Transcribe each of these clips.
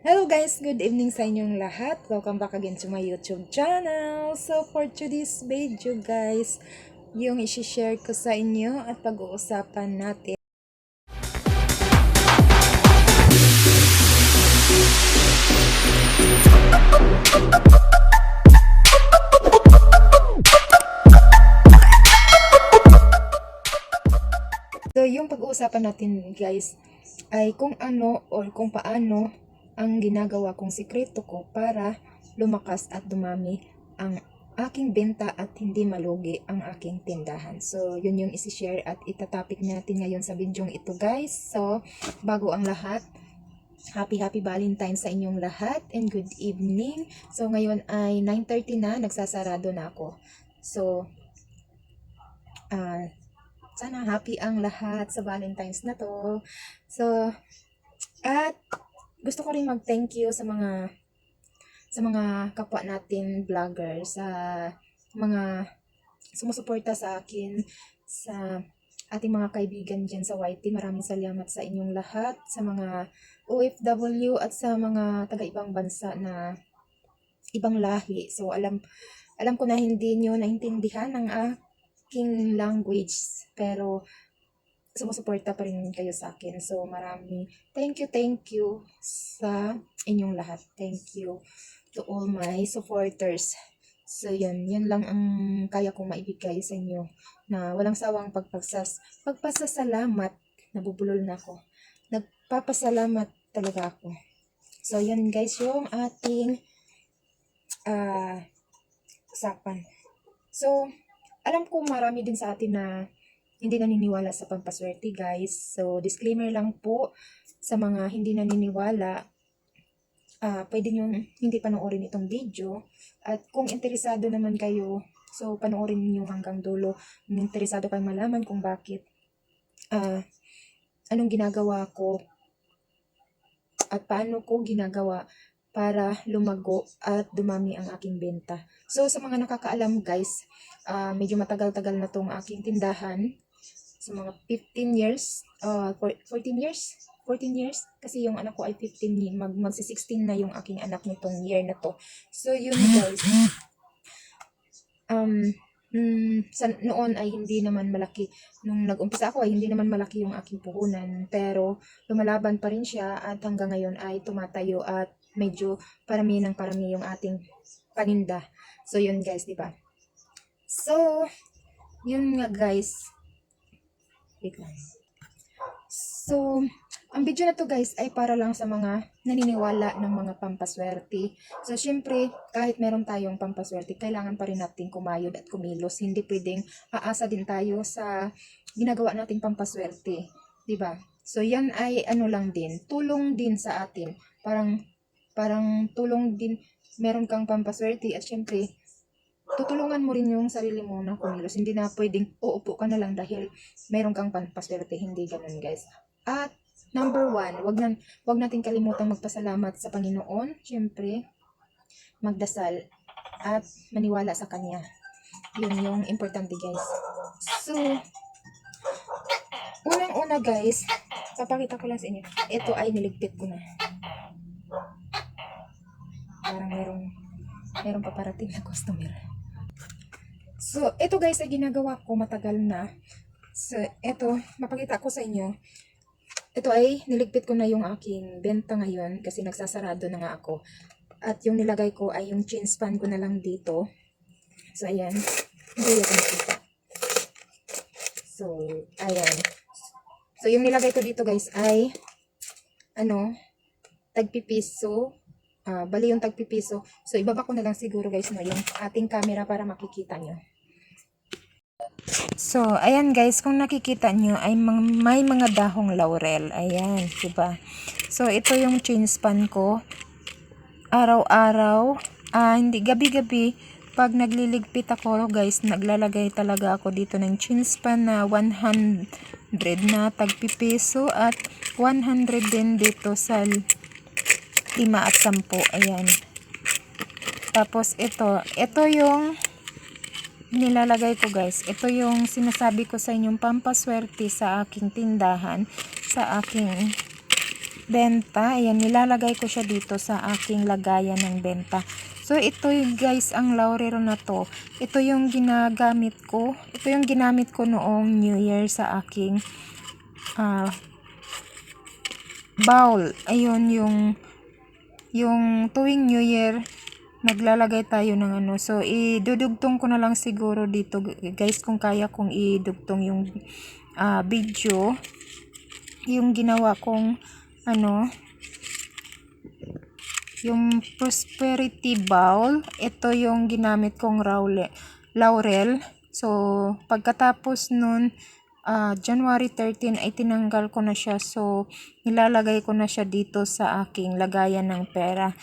Hello guys, good evening sa inyong lahat. Welcome back again to my YouTube channel. So for today's video guys, yung isi-share ko sa inyo at pag-uusapan natin. So yung pag-uusapan natin guys ay kung ano or kung paano ang ginagawa kong sikreto ko para lumakas at dumami ang aking benta at hindi malugi ang aking tindahan. So, yun yung isi-share at itatopic natin ngayon sa video ito guys. So, bago ang lahat, happy Valentine's sa inyong lahat and good evening. So, ngayon ay 9:30 na, nagsasarado na ako. So, sana happy ang lahat sa Valentine's na to. So, at gusto ko rin mag-thank you sa mga kapwa natin vlogger, sa mga sumusuporta sa akin, sa ating mga kaibigan dyan sa YT. Maraming salamat sa inyong lahat, sa mga OFW at sa mga taga-ibang bansa na ibang lahi. So, alam ko na hindi nyo naintindihan ang aking language, pero sumusuporta pa rin kayo sa akin. So, marami. Thank you sa inyong lahat. Thank you to all my supporters. So, yan lang ang kaya kong maibigay sa inyo na walang sawang pagpasasalamat. Nabubulol na ako. Nagpapasalamat talaga ako. So, yan guys yung ating usapan. So, alam ko marami din sa atin na hindi naniniwala sa pampaswerte guys. So, disclaimer lang po sa mga hindi naniniwala. Pwede nyo hindi panoorin itong video. At kung interesado naman kayo, so panoorin niyo hanggang dulo. Kung interesado kayong malaman kung bakit, anong ginagawa ko at paano ko ginagawa para lumago at dumami ang aking benta. So, sa mga nakakaalam guys, medyo matagal-tagal na tong aking tindahan. Sa mga 15 years, 14 years, kasi yung anak ko ay 15, magsi-16 na yung aking anak nitong year na to. So, yun guys, noon ay hindi naman malaki, nung nag-umpisa ako ay hindi naman malaki yung aking puhunan, pero lumalaban pa rin siya at hanggang ngayon ay tumatayo at medyo parami ng parami yung ating paninda. So, yun guys, di ba? So, yun nga guys, wait lang. So, ang video na to guys ay para lang sa mga naniniwala ng mga pampaswerte. So, syempre, kahit meron tayong pampaswerte, kailangan pa rin natin kumayod at kumilos. Hindi pwedeng aasa din tayo sa ginagawa nating pampaswerte. Diba? So, yan ay ano lang din, tulong din sa atin. Parang tulong din, meron kang pampaswerte at syempre, tutulungan mo rin yung sarili mo na kumilos. Hindi na pwedeng uupo ka na lang dahil meron kang pampaswerte. Hindi ganun guys. At number 1, wag natin kalimutan magpasalamat sa Panginoon. Siyempre, magdasal at maniwala sa Kanya. Yun yung importante guys. So, unang-una guys, papakita ko lang sa inyo. Ito ay niligpit ko na. Parang merong paparating na customer. So, ito guys ay ginagawa ko matagal na. So, ito, mapakita ko sa inyo. Ito ay niligpit ko na yung aking benta ngayon kasi nagsasarado na nga ako. At yung nilagay ko ay yung chin span ko na lang dito. So, ayan. Hindi ako nakita. So, ayan. So, yung nilagay ko dito guys ay tagpipiso. Bali yung tagpipiso. So, ibaba ko na lang siguro guys no, yung ating camera para makikita nyo. So, ayan guys, kung nakikita nyo ay may mga dahong laurel. Ayan, diba? So, ito yung chin span ko. Araw-araw, hindi, gabi-gabi, pag nagliligpit ako guys, naglalagay talaga ako dito ng chin span na 100 na tagpipiso at 100 din dito sa 5 at 10. Ayan. Tapos ito yung nilalagay ko guys. Ito yung sinasabi ko sa inyong pampaswerte sa aking tindahan, sa aking benta. Ayan, nilalagay ko siya dito sa aking lagayan ng benta. So, ito guys, ang laurel na to. Ito yung ginagamit ko. Ito yung ginamit ko noong New Year sa aking bowl. Ayun, yung tuwing New Year, naglalagay tayo ng ano. So, idudugtong ko na lang siguro dito guys, kung kaya kong idugtong yung video. Yung ginawa kong ano, yung prosperity bowl. Ito yung ginamit kong laurel. So, pagkatapos nun, January 13 ay tinanggal ko na siya. So, nilalagay ko na siya dito sa aking lagayan ng pera.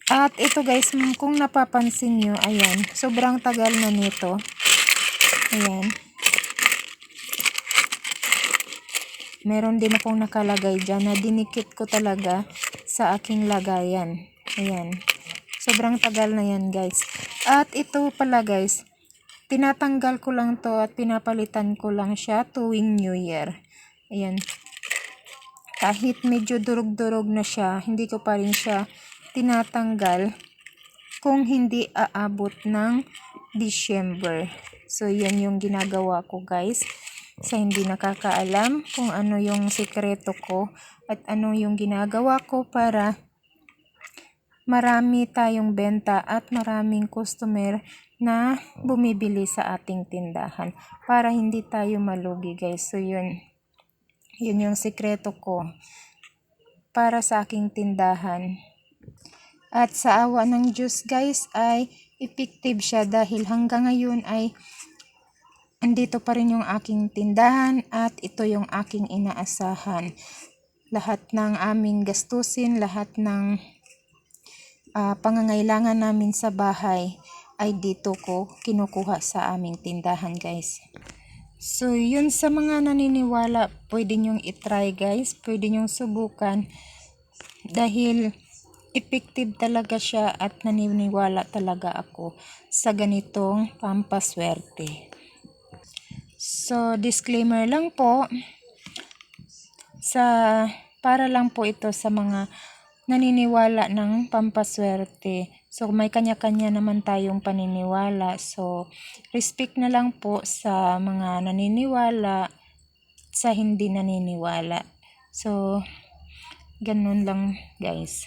At ito guys, kung napapansin nyo, ayan, sobrang tagal na nito. Ayan. Meron din akong nakalagay dyan na dinikit ko talaga sa aking lagayan. Ayan. Sobrang tagal na yan guys. At ito pala guys, tinatanggal ko lang to at pinapalitan ko lang siya tuwing New Year. Ayan. Kahit medyo durog-durog na siya, hindi ko pa rin siya tinatanggal kung hindi aabot ng December. So, yan yung ginagawa ko guys. Sa hindi nakakaalam kung ano yung sikreto ko at ano yung ginagawa ko para marami tayong benta at maraming customer na bumibili sa ating tindahan para hindi tayo malugi guys. So, yun yung sikreto ko para sa aking tindahan. At sa awa ng Diyos guys ay effective siya dahil hanggang ngayon ay andito pa rin yung aking tindahan at ito yung aking inaasahan. Lahat ng aming gastusin, lahat ng pangangailangan namin sa bahay ay dito ko kinukuha sa aming tindahan guys. So yun, sa mga naniniwala, pwede nyong itry guys, pwede nyong subukan dahil effective talaga siya at naniniwala talaga ako sa ganitong pampaswerte. So, disclaimer lang po, para lang po ito sa mga naniniwala ng pampaswerte. So, may kanya-kanya naman tayong paniniwala. So, respect na lang po sa mga naniniwala, sa hindi naniniwala. So, ganun lang guys.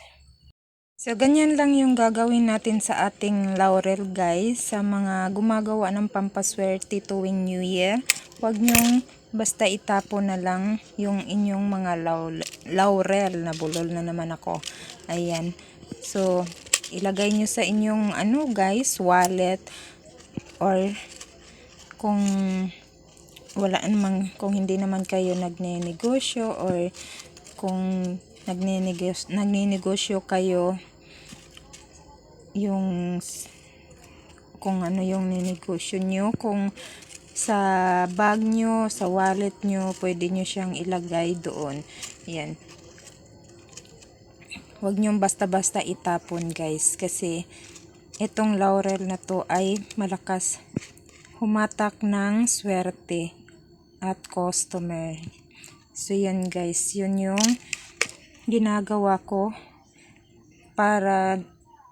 So, ganyan lang yung gagawin natin sa ating laurel guys. Sa mga gumagawa ng pampaswerte tuwing New Year, huwag nyong basta itapon na lang yung inyong mga laurel. Nabulol na naman ako. Ayan. So, ilagay nyo sa inyong guys, wallet, or kung wala namang, kung hindi naman kayo nagnenegosyo, or kung nagnenegosyo kayo, yung kung ano yung ninegosyo nyo, kung sa bag nyo, sa wallet nyo, pwede nyo siyang ilagay doon. Yan. Huwag nyo basta-basta itapon guys, kasi itong laurel na to ay malakas humatak ng swerte at customer. So yan guys, yun yung ginagawa ko para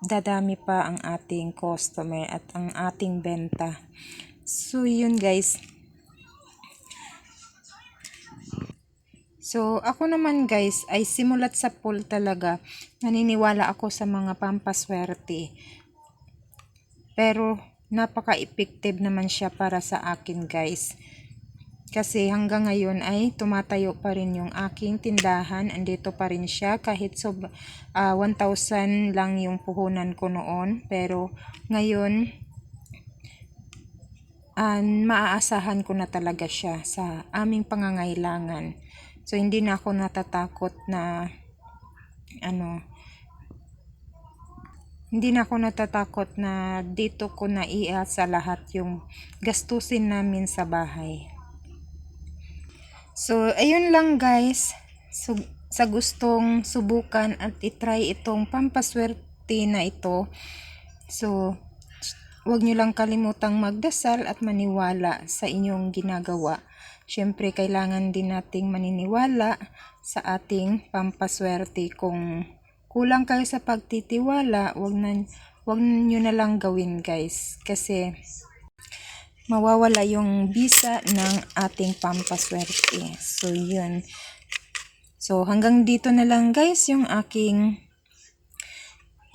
dadami pa ang ating customer at ang ating benta. So yun guys. So ako naman guys ay simulat sa pool talaga. Naniniwala ako sa mga pampaswerte. Pero napaka-effective naman siya para sa akin guys. Kasi hanggang ngayon ay tumatayo pa rin yung aking tindahan. Andito pa rin siya kahit 1,000 lang yung puhunan ko noon. Pero ngayon, maaasahan ko na talaga siya sa aming pangangailangan. So hindi na ako natatakot na hindi na ako natatakot na dito ko na iasa lahat yung gastusin namin sa bahay. So, ayun lang guys. So, sa gustong subukan at itry itong pampaswerte na ito. So, huwag nyo lang kalimutang magdasal at maniwala sa inyong ginagawa. Siyempre, kailangan din nating maniniwala sa ating pampaswerte. Kung kulang kayo sa pagtitiwala, wag nyo na lang gawin guys, kasi mawawala yung bisa ng ating pampaswerte. So yun. So hanggang dito na lang guys yung aking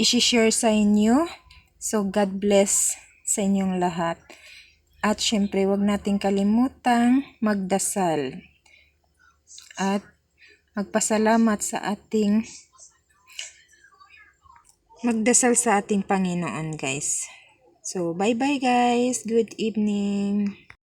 i-share sa inyo. So God bless sa inyong lahat. At syempre, wag nating kalimutang magdasal at magpasalamat sa ating Panginoon, guys. So, bye-bye, guys. Good evening.